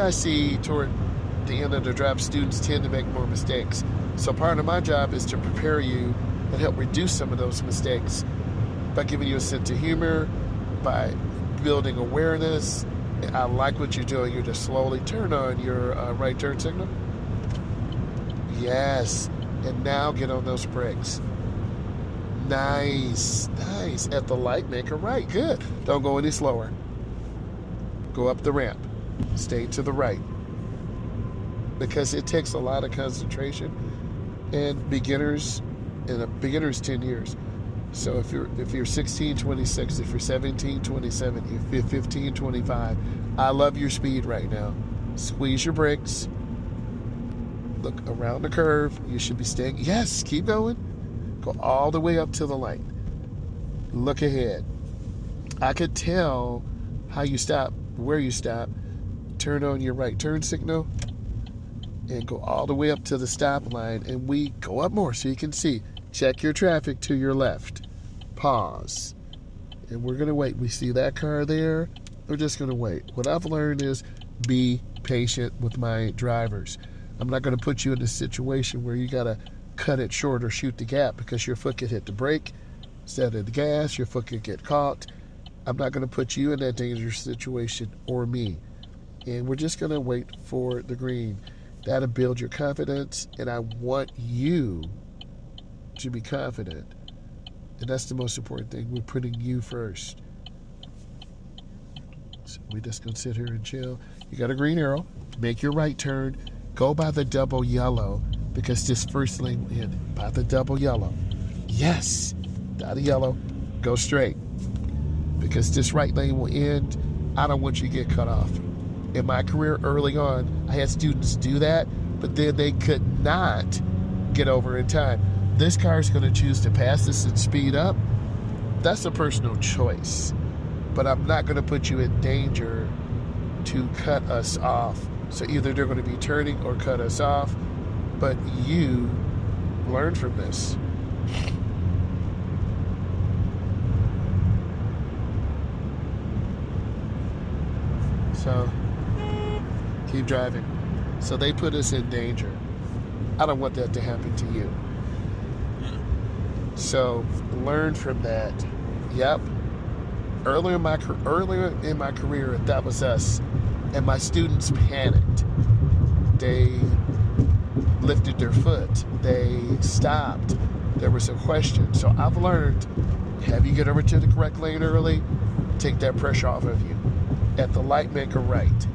I see toward the end of the drive, students tend to make more mistakes. So part of my job is to prepare you and help reduce some of those mistakes by giving you a sense of humor, by building awareness. I like what you're doing. You're just slowly turn on your right turn signal. Yes. And now get on those brakes. Nice. Nice. At the light, make a right. Good. Don't go any slower. Go up the ramp. Stay to the right. Because it takes a lot of concentration, and beginners 10 years. So if you're 16, 26, if you're 17, 27, if you're 15, 25, I love your speed right now. Squeeze your brakes. Look around the curve. You should be staying. Yes, keep going. Go all the way up to the light. Look ahead. I could tell how you stop, where you stop. Turn on your right turn signal and go all the way up to the stop line, and we go up more so you can see. Check your traffic to your left. Pause. And we're going to wait. We see that car there. We're just going to wait. What I've learned is be patient with my drivers. I'm not going to put you in a situation where you got to cut it short or shoot the gap because your foot could hit the brake instead of the gas. Your foot could get caught. I'm not going to put you in that dangerous situation, or me. And we're just going to wait for the green. That'll build your confidence, and I want you to be confident. And that's the most important thing. We're putting you first. So we just gonna sit here and chill. You got a green arrow. Make your right turn. Go by the double yellow, because this first lane will end by the double yellow. Yes, by the yellow. Go straight, because this right lane will end. I don't want you to get cut off. In my career early on, I had students do that, but then they could not get over in time. This car is going to choose to pass this and speed up. That's a personal choice. But I'm not going to put you in danger to cut us off. So either they're going to be turning or cut us off. But you learn from this. So keep driving. So they put us in danger. I don't want that to happen to you. So learn from that. Yep. Earlier in my career, that was us. And my students panicked. They lifted their foot. They stopped. There was a question. So I've learned, have you get over to the correct lane early, take that pressure off of you. At the light, make a right.